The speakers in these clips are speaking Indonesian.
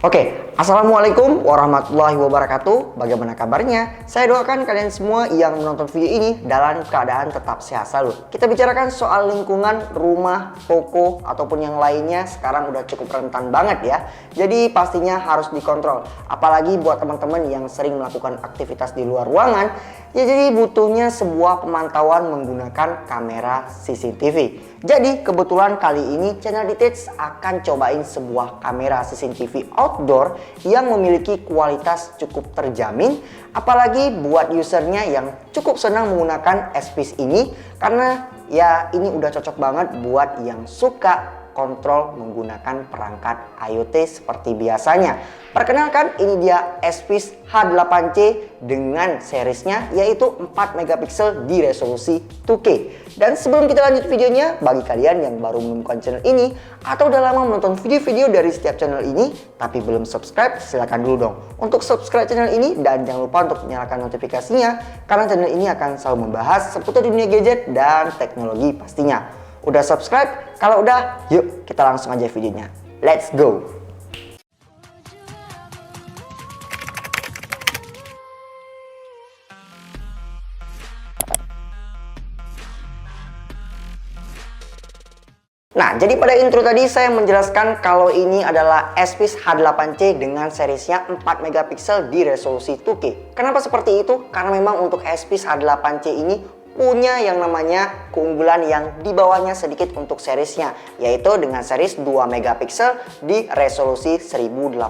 Oke, Assalamualaikum warahmatullahi wabarakatuh. Bagaimana kabarnya? Saya doakan kalian semua yang menonton video ini dalam keadaan tetap sehat selalu. Kita bicarakan soal lingkungan, rumah, toko, ataupun yang lainnya sekarang udah cukup rentan banget ya. Jadi pastinya harus dikontrol. Apalagi buat teman-teman yang sering melakukan aktivitas di luar ruangan, ya jadi butuhnya sebuah pemantauan menggunakan kamera CCTV. Jadi kebetulan kali ini channel Details akan cobain sebuah kamera CCTV outdoor yang memiliki kualitas cukup terjamin, apalagi buat usernya yang cukup senang menggunakan S-Piece ini, karena ya ini udah cocok banget buat yang suka kontrol menggunakan perangkat IoT seperti biasanya. Perkenalkan, ini dia S-Piece H8C dengan seriesnya yaitu 4 megapiksel di resolusi 2K. Dan sebelum kita lanjut videonya, bagi kalian yang baru menemukan channel ini atau udah lama menonton video-video dari setiap channel ini tapi belum subscribe, silahkan dulu dong untuk subscribe channel ini dan jangan lupa untuk nyalakan notifikasinya, karena channel ini akan selalu membahas seputar dunia gadget dan teknologi pastinya. Udah subscribe? Kalau udah, yuk kita langsung aja videonya. Let's go! Nah, jadi pada intro tadi saya menjelaskan kalau ini adalah S-Piece H8C dengan seriesnya 4 megapiksel di resolusi 2K. Kenapa seperti itu? Karena memang untuk S-Piece H8C ini punya yang namanya keunggulan yang di bawahnya sedikit untuk seriesnya, yaitu dengan series 2 megapiksel di resolusi 1080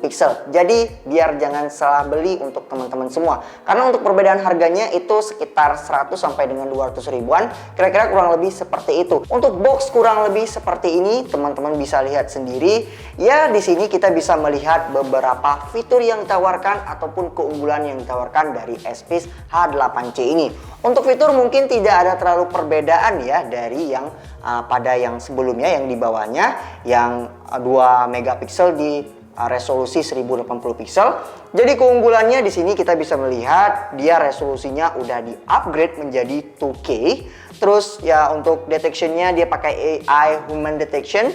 pixel. Jadi biar jangan salah beli untuk teman-teman semua, karena untuk perbedaan harganya itu sekitar 100 sampai dengan 200 ribuan, kira-kira kurang lebih seperti itu. Untuk box kurang lebih seperti ini, teman-teman bisa lihat sendiri. Ya, di sini kita bisa melihat beberapa fitur yang ditawarkan ataupun keunggulan yang ditawarkan dari S-Piece H8C ini. Untuk fitur mungkin tidak ada terlalu perbedaan ya dari yang pada yang sebelumnya, yang di bawahnya yang 2 megapiksel di resolusi 1080 pixel. Jadi keunggulannya di sini kita bisa melihat dia resolusinya udah di-upgrade menjadi 2K. Terus ya untuk detectionnya dia pakai AI Human Detection.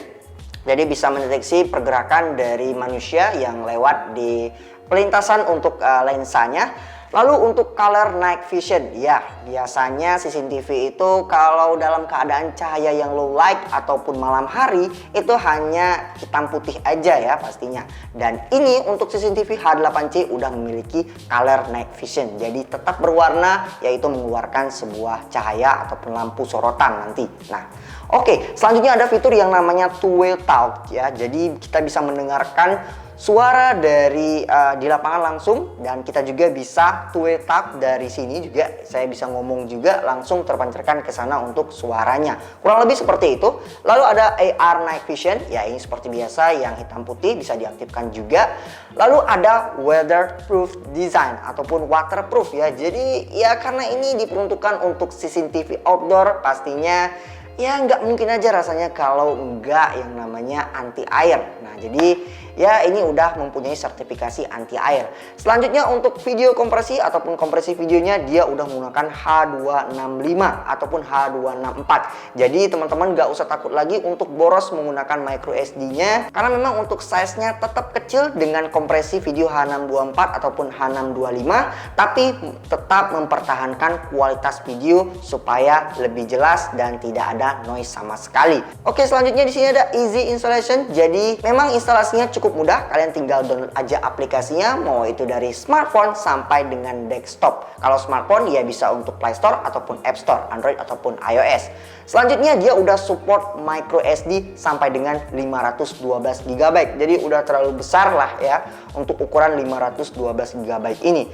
Jadi bisa mendeteksi pergerakan dari manusia yang lewat di pelintasan untuk lensanya. Lalu untuk color night vision, ya biasanya CCTV itu kalau dalam keadaan cahaya yang low light ataupun malam hari itu hanya hitam putih aja ya pastinya. Dan ini untuk CCTV H8C udah memiliki color night vision, jadi tetap berwarna, yaitu mengeluarkan sebuah cahaya ataupun lampu sorotan nanti. Nah, oke, selanjutnya ada fitur yang namanya two-way talk ya. Jadi kita bisa mendengarkan suara dari di lapangan langsung, dan kita juga bisa two-way talk dari sini juga. Saya bisa ngomong juga langsung terpancarkan ke sana untuk suaranya. Kurang lebih seperti itu. Lalu ada AR Night Vision, ya ini seperti biasa yang hitam putih bisa diaktifkan juga. Lalu ada Weatherproof Design ataupun waterproof ya. Jadi ya karena ini diperuntukkan untuk CCTV outdoor, pastinya ya nggak mungkin aja rasanya kalau nggak yang namanya anti air. Nah, jadi ya ini udah mempunyai sertifikasi anti air. Selanjutnya untuk video kompresi ataupun kompresi videonya dia udah menggunakan H265 ataupun H264. Jadi teman-teman nggak usah takut lagi untuk boros menggunakan micro SD-nya, karena memang untuk size-nya tetap kecil dengan kompresi video H624 ataupun H625, tapi tetap mempertahankan kualitas video supaya lebih jelas dan tidak ada noise sama sekali. Oke, selanjutnya di sini ada easy installation. Jadi memang instalasinya cukup mudah, kalian tinggal download aja aplikasinya, mau itu dari smartphone sampai dengan desktop. Kalau smartphone ya bisa untuk Play Store ataupun App Store, Android ataupun iOS. Selanjutnya dia udah support micro SD sampai dengan 512 GB. Jadi udah terlalu besar lah ya untuk ukuran 512 GB ini.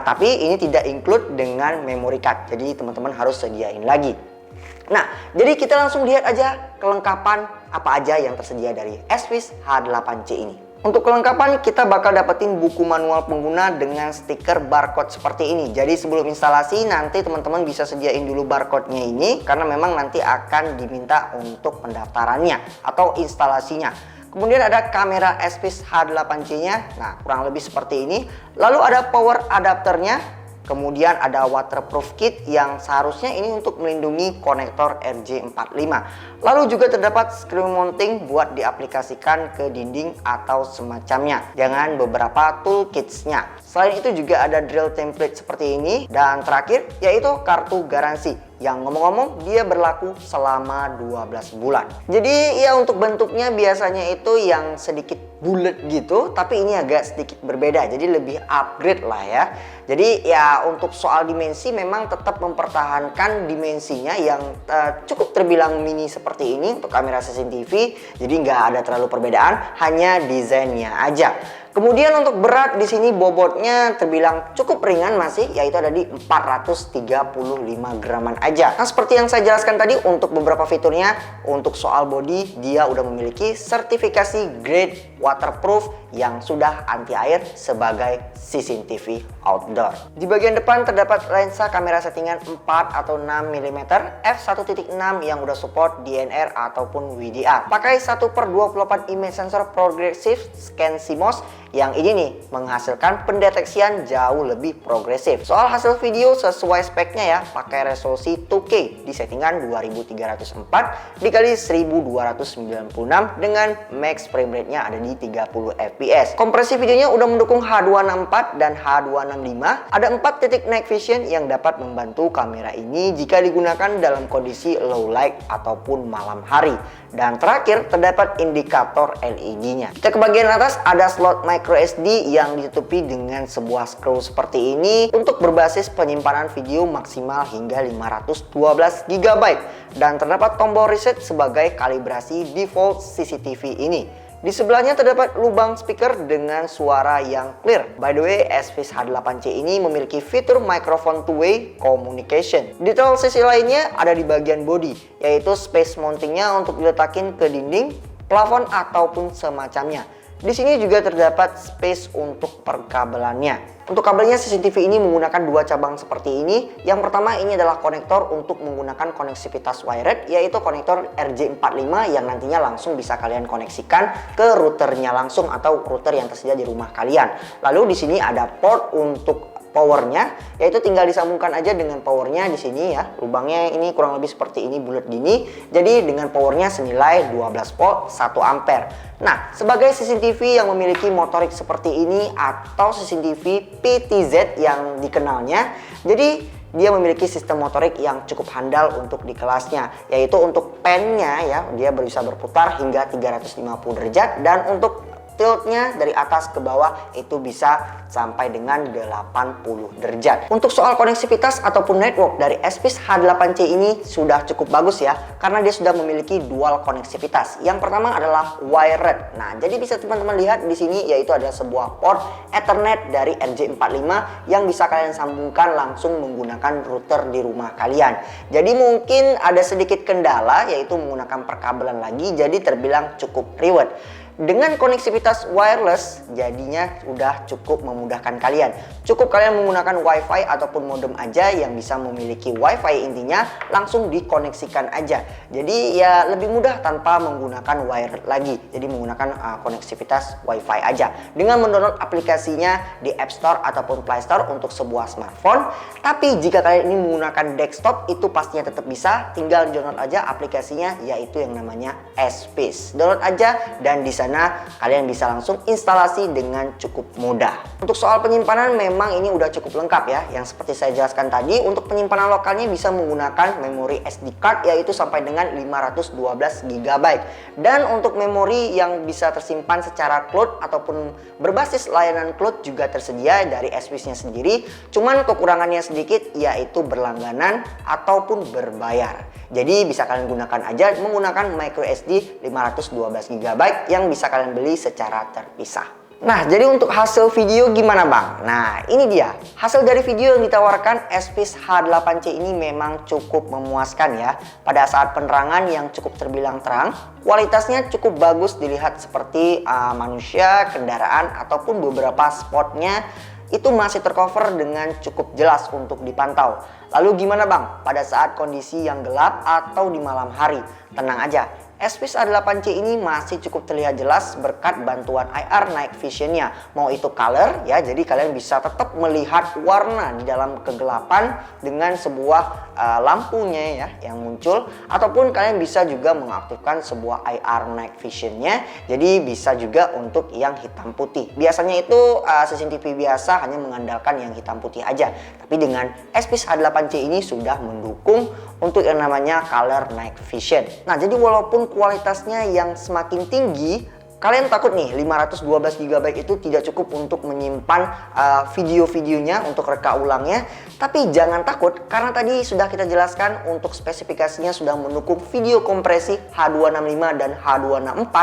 Tapi ini tidak include dengan memory card. Jadi teman-teman harus sediain lagi. Nah, jadi kita langsung lihat aja kelengkapan apa aja yang tersedia dari S-Piece H8C ini. Untuk kelengkapan kita bakal dapetin buku manual pengguna dengan stiker barcode seperti ini. Jadi sebelum instalasi nanti teman-teman bisa sediain dulu barcode-nya ini, karena memang nanti akan diminta untuk pendaftarannya atau instalasinya. Kemudian ada kamera S-Piece H8C-nya, nah kurang lebih seperti ini. Lalu ada power adapternya. Kemudian ada waterproof kit yang seharusnya ini untuk melindungi konektor RJ45. Lalu juga terdapat screw mounting buat diaplikasikan ke dinding atau semacamnya dengan beberapa toolkitsnya. Selain itu juga ada drill template seperti ini. Dan terakhir yaitu kartu garansi yang ngomong-ngomong dia berlaku selama 12 bulan. Jadi ya untuk bentuknya biasanya itu yang sedikit bulat gitu, tapi ini agak sedikit berbeda, jadi lebih upgrade lah ya. Jadi ya untuk soal dimensi memang tetap mempertahankan dimensinya yang cukup terbilang mini seperti ini untuk kamera CCTV. Jadi nggak ada terlalu perbedaan, hanya desainnya aja. Kemudian untuk berat di sini bobotnya terbilang cukup ringan masih, yaitu ada di 435 graman aja. Nah seperti yang saya jelaskan tadi untuk beberapa fiturnya, untuk soal body dia udah memiliki sertifikasi grade waterproof yang sudah anti air sebagai CCTV outdoor. Di bagian depan terdapat lensa kamera settingan 4 atau 6 mm f1.6 yang udah support DNR ataupun WDR. Pakai 1/24 image sensor progressive scan CMOS yang ini nih menghasilkan pendeteksian jauh lebih progresif. Soal hasil video sesuai speknya ya, pakai resolusi 2K di settingan 2304 dikali 1296 dengan max frame rate-nya ada di 30 fps. Kompresi videonya udah mendukung H264 dan H265. Ada 4 titik night vision yang dapat membantu kamera ini jika digunakan dalam kondisi low light ataupun malam hari. Dan terakhir terdapat indikator LED-nya. Kita ke bagian atas ada slot micro SD yang ditutupi dengan sebuah screw seperti ini untuk berbasis penyimpanan video maksimal hingga 512 GB. Dan terdapat tombol reset sebagai kalibrasi default CCTV ini. Di sebelahnya terdapat lubang speaker dengan suara yang clear. By the way, SPIS H8C ini memiliki fitur microphone two-way communication. Detail sisi lainnya ada di bagian body, yaitu space mountingnya untuk diletakin ke dinding, plafon ataupun semacamnya. Di sini juga terdapat space untuk perkabelannya. Untuk kabelnya CCTV ini menggunakan dua cabang seperti ini. Yang pertama ini adalah konektor untuk menggunakan koneksivitas wired, yaitu konektor RJ45 yang nantinya langsung bisa kalian koneksikan ke routernya langsung atau router yang tersedia di rumah kalian. Lalu di sini ada port untuk powernya, yaitu tinggal disambungkan aja dengan powernya di sini ya. Lubangnya ini kurang lebih seperti ini, bulat gini. Jadi dengan powernya senilai 12 volt 1 ampere. Nah, sebagai CCTV yang memiliki motorik seperti ini atau CCTV PTZ yang dikenalnya, jadi dia memiliki sistem motorik yang cukup handal untuk di kelasnya, yaitu untuk pennya ya, dia bisa berputar hingga 350 derajat, dan untuk tiltnya dari atas ke bawah itu bisa sampai dengan 80 derajat. Untuk soal koneksivitas ataupun network dari SPIS H8C ini sudah cukup bagus ya, karena dia sudah memiliki dual koneksivitas. Yang pertama adalah wired. Nah, jadi bisa teman-teman lihat di sini, yaitu ada sebuah port Ethernet dari RJ45 yang bisa kalian sambungkan langsung menggunakan router di rumah kalian. Jadi mungkin ada sedikit kendala, yaitu menggunakan perkabelan lagi, jadi terbilang cukup ribet. Dengan koneksivitas wireless jadinya udah cukup memudahkan kalian. Cukup kalian menggunakan wifi ataupun modem aja yang bisa memiliki wifi, intinya langsung dikoneksikan aja. Jadi ya lebih mudah tanpa menggunakan wire lagi. Jadi menggunakan koneksivitas wifi aja. Dengan mendownload aplikasinya di App Store ataupun Play Store untuk sebuah smartphone. Tapi jika kalian ini menggunakan desktop itu pastinya tetap bisa. Tinggal download aja aplikasinya, yaitu yang namanya SPIS. Download aja dan di kalian bisa langsung instalasi dengan cukup mudah. Untuk soal penyimpanan memang ini udah cukup lengkap ya. Yang seperti saya jelaskan tadi, untuk penyimpanan lokalnya bisa menggunakan memori SD card, yaitu sampai dengan 512 GB. Dan untuk memori yang bisa tersimpan secara cloud ataupun berbasis layanan cloud juga tersedia dari SPIS-nya sendiri. Cuman kekurangannya sedikit, yaitu berlangganan ataupun berbayar. Jadi bisa kalian gunakan aja menggunakan microSD 512 GB yang bisa kalian beli secara terpisah. Nah, jadi untuk hasil video gimana bang? Nah, ini dia. Hasil dari video yang ditawarkan SPIS H8C ini memang cukup memuaskan ya. Pada saat penerangan yang cukup terbilang terang, kualitasnya cukup bagus dilihat seperti manusia, kendaraan, ataupun beberapa spotnya itu masih tercover dengan cukup jelas untuk dipantau. Lalu gimana bang pada saat kondisi yang gelap atau di malam hari? Tenang aja, SPIS A8C ini masih cukup terlihat jelas berkat bantuan IR Night Vision-nya. Mau itu color ya, jadi kalian bisa tetap melihat warna di dalam kegelapan dengan sebuah lampunya ya yang muncul, ataupun kalian bisa juga mengaktifkan sebuah IR Night Vision-nya. Jadi bisa juga untuk yang hitam putih. Biasanya itu CCTV biasa hanya mengandalkan yang hitam putih aja. Tapi dengan SPIS A8C ini sudah mendukung untuk yang namanya color night vision. Nah, jadi walaupun kualitasnya yang semakin tinggi, kalian takut nih 512 GB itu tidak cukup untuk menyimpan video-videonya untuk reka ulangnya. Tapi jangan takut, karena tadi sudah kita jelaskan untuk spesifikasinya sudah mendukung video kompresi H265 dan H264.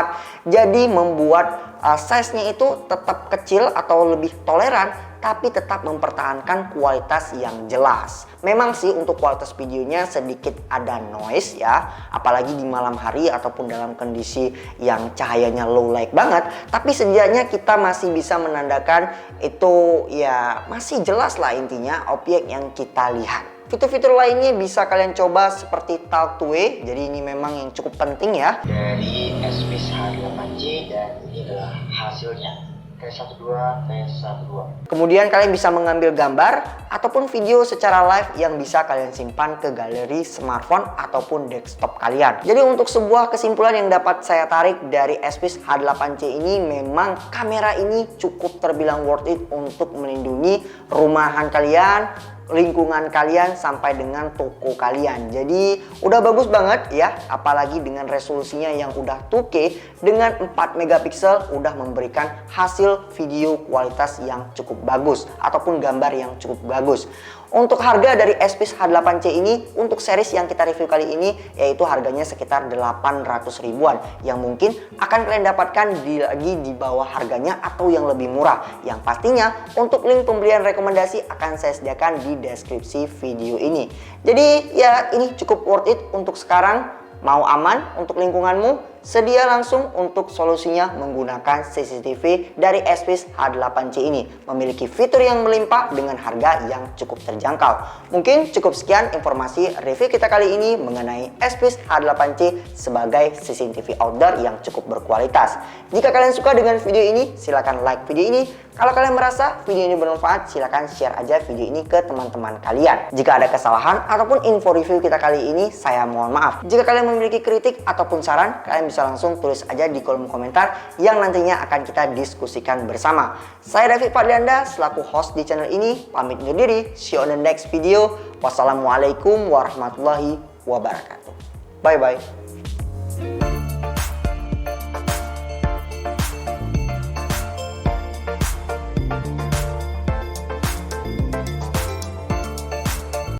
Jadi membuat size-nya itu tetap kecil atau lebih toleran, tapi tetap mempertahankan kualitas yang jelas. Memang sih untuk kualitas videonya sedikit ada noise ya, apalagi di malam hari ataupun dalam kondisi yang cahayanya low light banget. Tapi setidaknya kita masih bisa menandakan itu ya masih jelas lah intinya objek yang kita lihat. Fitur-fitur lainnya bisa kalian coba seperti Talk to Me. Jadi ini memang yang cukup penting ya. Dari SPIS H8C, dan ini adalah hasilnya. T12, T12. Kemudian kalian bisa mengambil gambar ataupun video secara live yang bisa kalian simpan ke galeri smartphone ataupun desktop kalian. Jadi untuk sebuah kesimpulan yang dapat saya tarik dari SPIS H8C ini, memang kamera ini cukup terbilang worth it untuk melindungi rumahan kalian, lingkungan kalian, sampai dengan toko kalian. Jadi udah bagus banget ya, apalagi dengan resolusinya yang udah 2K dengan 4 megapiksel udah memberikan hasil video kualitas yang cukup bagus ataupun gambar yang cukup bagus. Untuk harga dari SPIS H8C ini untuk series yang kita review kali ini yaitu harganya sekitar 800 ribuan, yang mungkin akan kalian dapatkan lagi di bawah harganya atau yang lebih murah. Yang pastinya untuk link pembelian rekomendasi akan saya sediakan di deskripsi video ini. Jadi ya ini cukup worth it untuk sekarang. Mau aman untuk lingkunganmu? Sedia langsung untuk solusinya menggunakan CCTV dari SPIS H8C ini. Memiliki fitur yang melimpah dengan harga yang cukup terjangkau. Mungkin cukup sekian informasi review kita kali ini mengenai SPIS H8C sebagai CCTV outdoor yang cukup berkualitas. Jika kalian suka dengan video ini, silahkan like video ini. Kalau kalian merasa video ini bermanfaat, silahkan share aja video ini ke teman-teman kalian. Jika ada kesalahan ataupun info review kita kali ini, saya mohon maaf. Jika kalian memiliki kritik ataupun saran, kalian bisa langsung tulis aja di kolom komentar yang nantinya akan kita diskusikan bersama. Saya David Fadlianda selaku host di channel ini, pamit undur diri. See you on the next video. Wassalamualaikum warahmatullahi wabarakatuh. Bye bye.